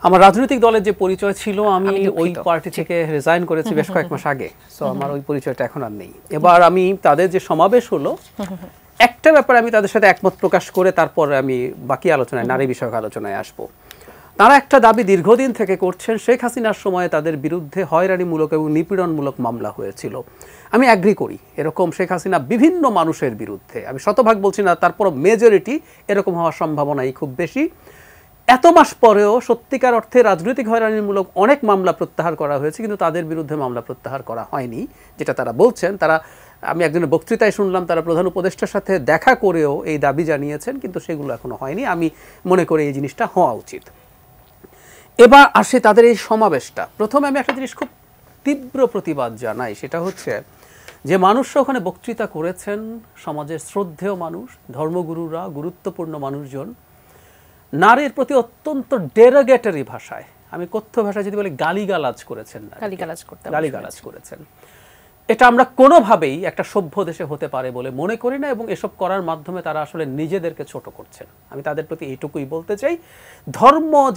আমার রাজনৈতিক দলের যে পরিচয় ছিল, আমি ওই পার্টি থেকে রিজাইন করেছি বেশ কয়েক মাস আগে। সো আমার ওই পরিচয়টা এখন আর নেই। এবার আমি তাদের যে সমাবেশ হলো, একটা ব্যাপারে আমি তাদের সাথে একমত প্রকাশ করে তারপর আমি বাকি আলোচনায়, নারী বিষয়ক আলোচনায় আসবো। তারা একটা দাবি দীর্ঘদিন থেকে করছেন, শেখ হাসিনার সময় তাদের বিরুদ্ধে হয়রানিমূলক এবং নিপীড়নমূলক মামলা হয়েছিল। আমি অ্যাগ্রি করি, এরকম শেখ হাসিনা বিভিন্ন মানুষের বিরুদ্ধে, আমি শতভাগ বলছি না, তারপর মেজরিটি এরকম হওয়ার সম্ভাবনাই খুব বেশি। এত মাস পরেও সত্যিকার অর্থে রাজনৈতিক হয়রানিমূলক অনেক মামলা প্রত্যাহার করা হয়েছে, কিন্তু তাদের বিরুদ্ধে মামলা প্রত্যাহার করা হয়নি, যেটা তারা বলছেন। তারা, আমি একজনের বক্তৃতায় শুনলাম, তারা প্রধান উপদেষ্টার সাথে দেখা করেও এই দাবি জানিয়েছেন, কিন্তু সেগুলো এখনো হয়নি। আমি মনে করি এই জিনিসটা হওয়া উচিত। এবার আসে তাদের এই সমাবেশটা। প্রথমে আমি একটা জিনিস খুব তীব্র প্রতিবাদ জানাই, সেটা হচ্ছে যে মানুষরা ওখানে বক্তৃতা করেছেন, সমাজের শ্রদ্ধেয় মানুষ, ধর্মগুরুরা, গুরুত্বপূর্ণ মানুষজন, নারীর প্রতি অত্যন্ত ডেরোগেটরি ভাষায়, আমি কথ্য ভাষায় যদি বলি গালিগালাজ করেছেন, গালিগালাজ করেছেন। এটা আমরা কোনোভাবেই একটা সভ্য দেশে হতে পারে বলে মনে করি না, এবং এসব করার মাধ্যমে তারা আসলে নিজেদেরকে ছোট করছেন। আমি তাদের প্রতি এইটুকুই বলতে চাই,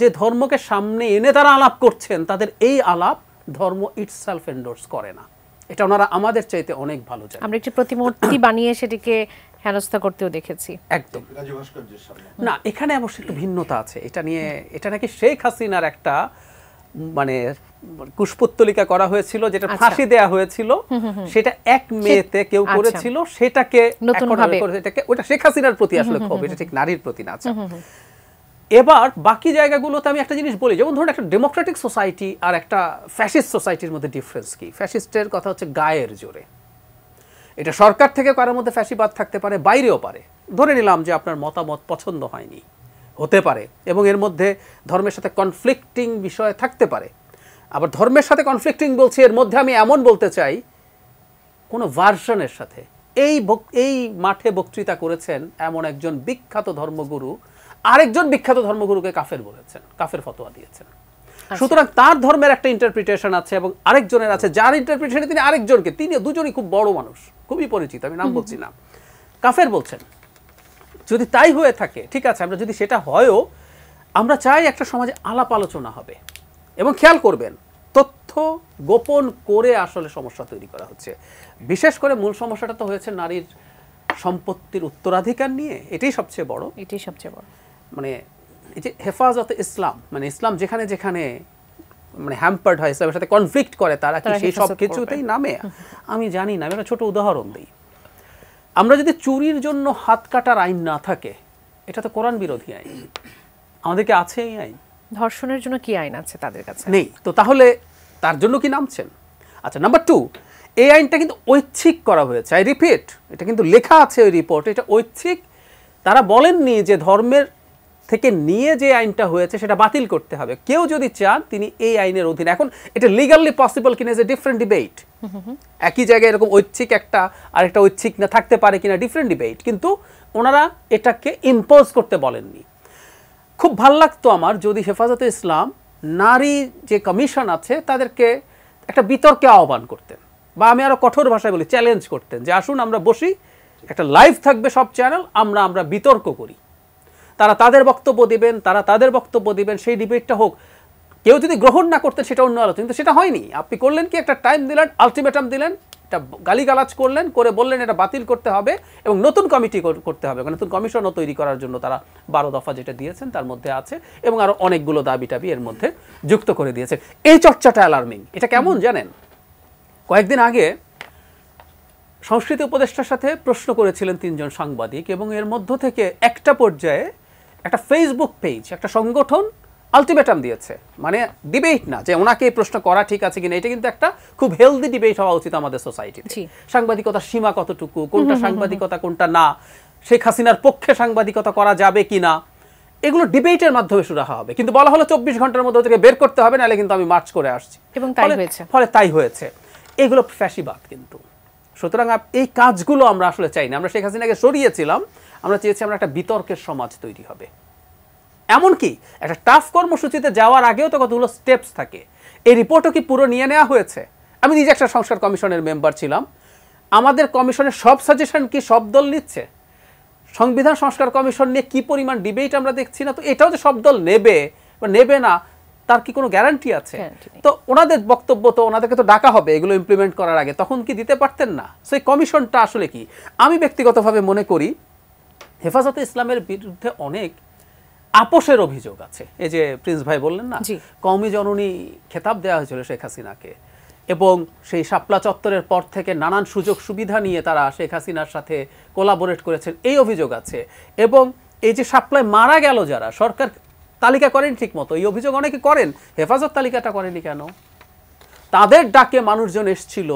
যে ধর্মকে সামনে এনে তারা আলাপ করছেন, তাদের এই আলাপ ধর্ম ইটসেলফ এন্ডোর্স করে না। এটা ওনারা আমাদের চাইতে অনেক ভালো জানেন। আমরা একটি প্রতিমূর্তি বানিয়ে সেটিকে হেনস্থা করতেও দেখেছি। একদম না, এখানে অবশ্য একটু ভিন্নতা আছে। এটা নিয়ে, এটা নাকি শেখ হাসিনার একটা মানে কুশপুত্তলিকা করা হয়েছিল, যেটা ফাঁসি দেয়া হয়েছিল, সেটা এক মেয়েতে কেউ করেছিল, সেটাকে ওটা শেখ হাসিনার প্রতি আসলে ক্ষোভ, এটা ঠিক নারীর প্রতি না। এবার বাকি জায়গাগুলোতে আমি একটা জিনিস বলি, যেমন ধরুন একটা ডেমোক্রেটিক সোসাইটি আর একটা ফ্যাসিস্ট সোসাইটির মধ্যে ডিফারেন্স কি? ফ্যাসিস্টের কথা হচ্ছে গায়ের জোরে, এটা সরকার থেকে কারোর মধ্যে ফ্যাসিবাদ থাকতে পারে, বাইরেও পারে। ধরে নিলাম যে আপনার মতামত পছন্দ হয়নি, হতে পারে, এবং এর মধ্যে ধর্মের সাথে কনফ্লিক্টিং বিষয় থাকতে পারে। আবার ধর্মের সাথে কনফ্লিক্টিং বলছি, এর মধ্যে আমি এমন বলতে চাই, কোনো ভার্সনের সাথে। এই মাঠে বক্তৃতা করেছেন এমন একজন বিখ্যাত ধর্মগুরু আরেকজন বিখ্যাত ধর্মগুরুকে কাফের বলেছেন, কাফের ফতোয়া দিয়েছেন। সুতরাং তার ধর্মের একটা ইন্টারপ্রিটেশন আছে এবং আরেকজনের আছে, যার ইন্টারপ্রিটেশনে তিনি আরেকজনকে, তিনি দুজনই খুব বড় মানুষ, খুবই পরিচিত, আমি নাম বলছি না, কাফের বলছেন। যদি তাই হয়ে থাকে, ঠিক আছে, আমরা যদি সেটা হয়ও, আমরা চাই একটা সমাজে আলাপ আলোচনা হবে। এবং খেয়াল করবেন, তথ্য গোপন করে আসলে সমস্যা তৈরি করা হচ্ছে। বিশেষ করে মূল সমস্যাটা তো হয়েছে নারীর সম্পত্তির উত্তরাধিকার নিয়ে, এটাই সবচেয়ে বড়। মানে এই যে হেফাজতে ইসলাম, মানে ইসলাম যেখানে যেখানে মানে হ্যাম্পার্ড হয়, ইসলামের সাথে কনফ্লিক্ট করে, তারা কি সেই সব কিছুতেই নামে? আমি জানি না। আমি একটা ছোট উদাহরণ দিই। আমরা যদি চুরির জন্য হাত কাটার আইন না থাকে, এটা তো কোরআন বিরোধী আইন, আমাদেরকে আছে এই আইন। ধর্ষণের জন্য কি আইন আছে তাদের কাছে? নেই। তো তাহলে তার জন্য কি নামছেন? আচ্ছা, নাম্বার 2, এই আইনটা কিন্তু ঐচ্ছিক করা হয়েছে। আই রিপিট, এটা কিন্তু লেখা আছে ওই রিপোর্টে, এটা ঐচ্ছিক। তারা বলেননি যে ধর্মের থেকে নিয়ে যে আইনটা হয়েছে সেটা বাতিল করতে হবে। কেউ যদি চান, তিনি এই আইনের অধীনে। এখন এটা লিগালি পসিবল কিনা ইজ এ ডিফারেন্ট ডিবেট। একই জায়গায় এরকম ঐচ্ছিক একটা আর একটা ঐচ্ছিক না থাকতে পারে কিনা, ডিফারেন্ট ডিবেট। কিন্তু ওনারা এটাকে ইম্পোজ করতে বলেননি। খুব ভাল লাগতো আমার যদি হেফাজতে ইসলাম নারী যে কমিশন আছে তাদেরকে একটা বিতর্কে আহ্বান করতেন, বা আমি আরো কঠোর ভাষায় বলি চ্যালেঞ্জ করতেন, যে আসুন আমরা বসি, একটা লাইভ থাকবে সব চ্যানেল, আমরা বিতর্ক করি। তারা তাদের বক্তব্য দিবেন, তারা তাদের বক্তব্য দিবেন, সেই ডিবেটটা হোক। কেউ যদি গ্রহণ না করতেন সেটা অন্য আলোচনা, কিন্তু সেটা হয়নি। আপনি করলেন কি, একটা টাইম দিলেন, আলটিমেটাম দিলেন, এটা গালিগালাজ করলেন, করে বললেন এটা বাতিল করতে হবে এবং নতুন কমিটি করতে হবে, নতুন কমিশনও তৈরি করার জন্য তারা 12 দফা যেটা দিয়েছেন তার মধ্যে আছে, এবং আরো অনেকগুলো দাবি টাবি এর মধ্যে যুক্ত করে দিয়েছে। এই চর্চাটা অ্যালার্মিং। এটা কেমন জানেন? কয়েকদিন আগে সংস্কৃতি উপদেষ্টার সাথে প্রশ্ন করেছিলেন 3 জন সাংবাদিক, এবং এর মধ্য থেকে একটা পর্যায়ে একটা ফেসবুক পেজ, একটা সংগঠন আলটিমেটাম দিয়েছে। মানে ডিবেট না যে ওনাকে এই প্রশ্ন করা ঠিক আছে কিনা, এটা কিন্তু একটা খুব হেলদি ডিবেট হওয়া উচিত আমাদের সোসাইটিতে। সাংবাদিকতার সীমা কতটুকু, কোনটা সাংবাদিকতা কোনটা না, শেখ হাসিনার পক্ষে সাংবাদিকতা করা যাবে কিনা, এগুলো ডিবেটের মাধ্যমে শুরু হবে। কিন্তু বলা হলো 24 ঘন্টার মধ্যে থেকে বের করতে হবে, নাহলে কিন্তু আমি মার্চ করে আসছি, এবং তাই হয়েছে। ফলে তাই হয়েছে। এগুলো ফ্যাসিবাদ কিন্তু। সুতরাং এই কাজগুলো আমরা আসলে চাই না। আমরা শেখ হাসিনাকে সরিয়েছিলাম, আমরা চেয়েছি আমরা একটা বিতর্কের সমাজ তৈরি হবে। এমনকি একটা টাফ কর্মসূচিতে যাওয়ার আগেও তো কতগুলো স্টেপস থাকে। এই রিপোর্টও কি পুরো নিয়ে নেওয়া হয়েছে? আমি নিজে একটা সংস্কার কমিশনের মেম্বার ছিলাম। আমাদের কমিশনের সব সাজেশন কি সব দল নিচ্ছে? সংবিধান সংস্কার কমিশন নিয়ে কি পরিমাণ ডিবেট আমরা দেখছি না? তো এটাও যে সব দল নেবে বা নেবে না তার কি কোনো গ্যারান্টি আছে? তো ওনাদের বক্তব্য, তো ওনাদেরকে তো ডাকা হবে এগুলো ইমপ্লিমেন্ট করার আগে, তখন কি দিতে পারতেন না? সেই কমিশনটা আসলে কি? আমি ব্যক্তিগতভাবে মনে করি হেফাজতে ইসলামের বিরুদ্ধে অনেক আপোষের অভিযোগ আছে। এই যে প্রিন্স ভাই বললেন না, কওমি জননী খেতাব দেওয়া হয়েছিল শেখ হাসিনাকে, এবং সেই শাপলা চত্বরের পর থেকে নানান সুযোগ সুবিধা নিয়ে তারা শেখ হাসিনার সাথে কোলাবোরেট করেছেন, এই অভিযোগ আছে। এবং এই যে শাপলায় মারা গেল যারা, সরকার তালিকা করেন ঠিক মতো, এই অভিযোগ অনেকে করেন, হেফাজত তালিকাটা করেনি কেন? তাদের ডাকে মানুষজন এসেছিল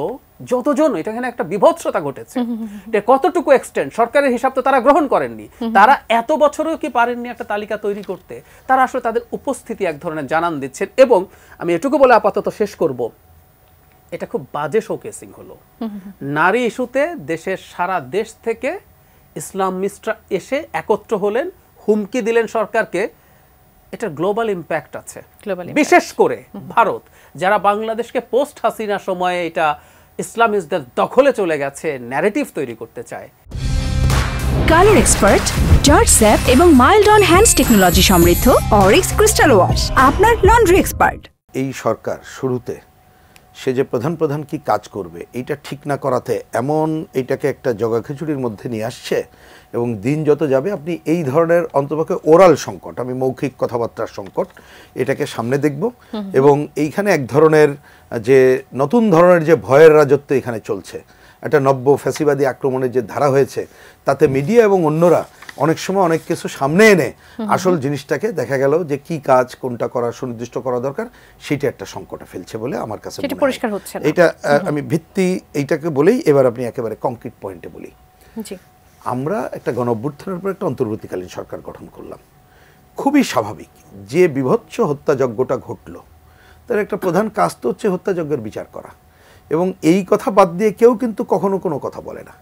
যতজন, এটা এখানে একটা বিভৎসতা ঘটেছে। কতটুকু এক্সটেন্ট সরকারের হিসাব তো তারা গ্রহণ করেননি, তারা এত বছরও কি পারেননি একটা তালিকা তৈরি করতে? তারা আসলে তাদের উপস্থিতি এক ধরনের জানান দিচ্ছেন। এবং আমি এটুকু বলে আপাতত শেষ করব, এটা খুব বাজে শোকেসিং হলো। নারী ইস্যুতে দেশের সারা দেশ থেকে ইসলামিস্টরা এসে একত্র হলেন, হুমকি দিলেন সরকারকে। এটা গ্লোবাল ইম্প্যাক্ট আছে, বিশেষ করে ভারত, যারা বাংলাদেশকে পোস্ট হাসিনা সময়ে এটা ইসলামিস্টদের দখলে চলে গেছে ন্যারেটিভ তৈরি করতে চায়। কালার এক্সপার্ট, জর্জ স্যাপ এবং মাইল্ড অন হ্যান্ডস টেকনোলজি সমৃদ্ধ অরিক্স ক্রিস্টাল ওয়াশ আপনার লন্ড্রি এক্সপার্ট। এই সরকার শুরুতে সে যে প্রধান কি কাজ করবে এইটা ঠিক না করাতে এমন এইটাকে একটা জগাখিচুড়ির মধ্যে নিয়ে আসছে, এবং দিন যত যাবে আপনি এই ধরনের অন্তপক্ষে ওরাল সংকট, আমি মৌখিক কথাবার্তার সংকট, এটাকে সামনে দেখব। এবং এইখানে এক ধরনের যে নতুন ধরনের যে ভয়ের রাজত্ব এখানে চলছে, একটা নব্য ফ্যাসিবাদী আক্রমণের যে ধারা হয়েছে, তাতে মিডিয়া এবং অন্যরা অনেক সময় অনেক কিছু সামনে এনে আসল জিনিসটাকে দেখা গেল যে কি কাজ কোনটা করা সুনির্দিষ্ট করা দরকার সেটা একটা সংকটে ফেলছে বলে আমার কাছে মনে হয়। পরিষ্কার হচ্ছে না। এটা আমি ভিত্তি এইটাকে বলেই এবার আপনি একেবারে কংক্রিট পয়েন্টে বলি। আমরা একটা গণ অভ্যুত্থানের পর একটা অন্তর্বর্তীকালীন সরকার গঠন করলাম। খুবই স্বাভাবিক যে বিভৎস হত্যাযজ্ঞটা ঘটলো তার একটা প্রধান কাজ তো হচ্ছে হত্যাযজ্ঞের বিচার করা, এবং এই কথা বাদ দিয়ে কেউ কিন্তু কখনো কোনো কথা বলে না।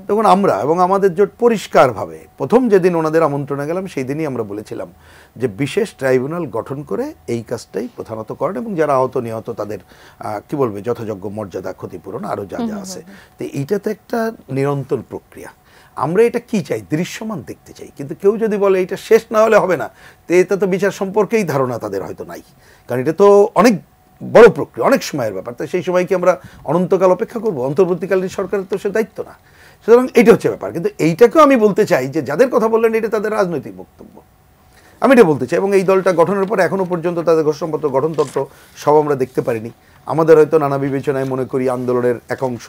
তখন আমরা এবং আমাদের জোট পরিষ্কারভাবে প্রথম যেদিন ওনাদের আমন্ত্রণে গেলাম সেই দিনই আমরা বলেছিলাম যে বিশেষ ট্রাইব্যুনাল গঠন করে এই কাজটাই প্রধানত করেন, এবং যারা আহত নিহত তাদের কি বলবে যথাযোগ্য মর্যাদা, ক্ষতিপূরণ, আরও যা যা আছে। তো এইটাতে একটা নিরন্তর প্রক্রিয়া। আমরা এটা কি চাই? দৃশ্যমান দেখতে চাই। কিন্তু কেউ যদি বলে এটা শেষ না হলে হবে না, তো এটা তো বিচার সম্পর্কেই ধারণা তাদের হয়তো নাই, কারণ এটা তো অনেক বড় প্রক্রিয়া, অনেক সময়ের ব্যাপার। তো সেই সময় কি আমরা অনন্তকাল অপেক্ষা করবো? অন্তর্বর্তীকালীন সরকারের তো সে দায়িত্ব না। সুতরাং এইটা হচ্ছে ব্যাপার। কিন্তু এইটাকেও আমি বলতে চাই যে যাদের কথা বললেন এটা তাদের রাজনৈতিক বক্তব্য, আমি এটা বলতে চাই। এবং এই দলটা গঠনের পর এখনও পর্যন্ত তাদের ঘোষণাপত্র, গঠনতন্ত্র সব আমরা দেখতে পারিনি। আমাদের হয়তো নানা বিবেচনায় মনে করি আন্দোলনের এক অংশ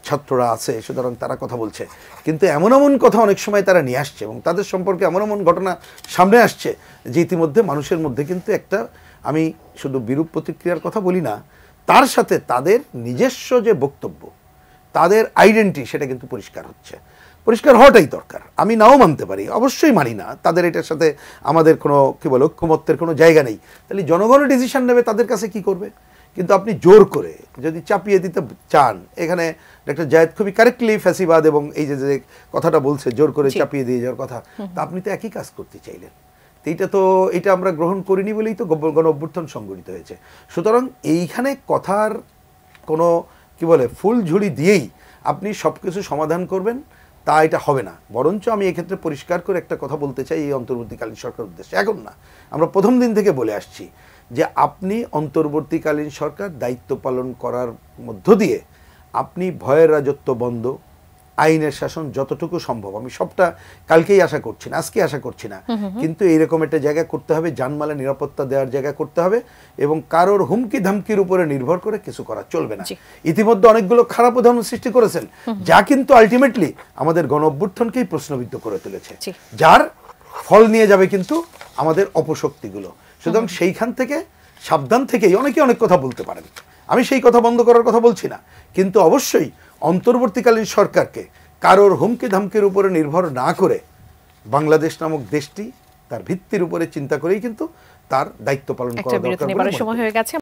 ছাত্ররা আছে, সুতরাং তারা কথা বলছে, কিন্তু এমন এমন কথা অনেক সময় তারা নিয়ে আসছে এবং তাদের সম্পর্কে এমন এমন ঘটনা সামনে আসছে যে ইতিমধ্যে মানুষের মধ্যে কিন্তু একটা, আমি শুধু বিরূপ প্রতিক্রিয়ার কথা বলি না, তার সাথে তাদের নিজস্ব যে বক্তব্য, তাদের আইডেন্টিটি, সেটা কিন্তু পরিষ্কার হচ্ছে। পরিষ্কার হওয়াটাই দরকার। আমি নাও মানতে পারি, অবশ্যই মানি না, তাদের এটার সাথে আমাদের কোনো কি বলে ঐক্যমত্যের কোনো জায়গা নেই। তাহলে জনগণের ডিসিশন নেবে, তাদের কাছে কি করবে? কিন্তু আপনি জোর করে যদি চাপিয়ে দিতে চান, এখানে ডক্টর জায়েদ খুবই কারেক্টলি ফ্যাসিবাদ এবং এই যে যে কথাটা বলছে জোর করে চাপিয়ে দিয়ে যাওয়ার কথা, তা আপনি তো একই কাজ করতে চাইলেন। এটা আমরা গ্রহণ করিনি বলেই তো গণ অভ্যুত্থান সংগঠিত হয়েছে। সুতরাং এইখানে কথার কোনো কি বলে ফুল ঝুড়ি দিয়েই আপনি সব কিছু সমাধান করবেন তা এটা হবে না। বরঞ্চ আমি এক্ষেত্রে পরিষ্কার করে একটা কথা বলতে চাই এই অন্তর্বর্তীকালীন সরকার উদ্দেশ্যে, এখন না, আমরা প্রথম দিন থেকে বলে আসছি যে আপনি অন্তর্বর্তীকালীন সরকার দায়িত্ব পালন করার মধ্য দিয়ে আপনি ভয়ের রাজত্ব বন্ধ, আইনের শাসন যতটুকু সম্ভব, আমি সবটা কালকেই আশা করছি না, আজকে আশা করছি না, কিন্তু এইরকম একটা জায়গা করতে হবে, জানমালের নিরাপত্তা দেওয়ার জায়গা করতে হবে, এবং কারোর হুমকি ধামকির উপরে নির্ভর করে কিছু করা চলবে না। ইতিমধ্যে অনেকগুলো খারাপ উদাহরণ সৃষ্টি করেছেন, যা কিন্তু আলটিমেটলি আমাদের গণ অভ্যুত্থানকেই প্রশ্নবিদ্ধ করে তুলেছে, যার ফল নিয়ে যাবে কিন্তু আমাদের অপশক্তিগুলো। সুতরাং সেইখান থেকে সাবধান থেকেই অনেকে অনেক কথা বলতে পারেন, আমি সেই কথা বন্ধ করার কথা বলছি না, কিন্তু অবশ্যই অন্তর্বর্তীকালীন সরকারকে কারোর হুমকি ধামকির উপরে নির্ভর না করে বাংলাদেশ নামক দেশটি তার ভিত্তির উপরে চিন্তা করেই কিন্তু তার দায়িত্ব পালন করা দরকার। সময় হয়ে গেছে।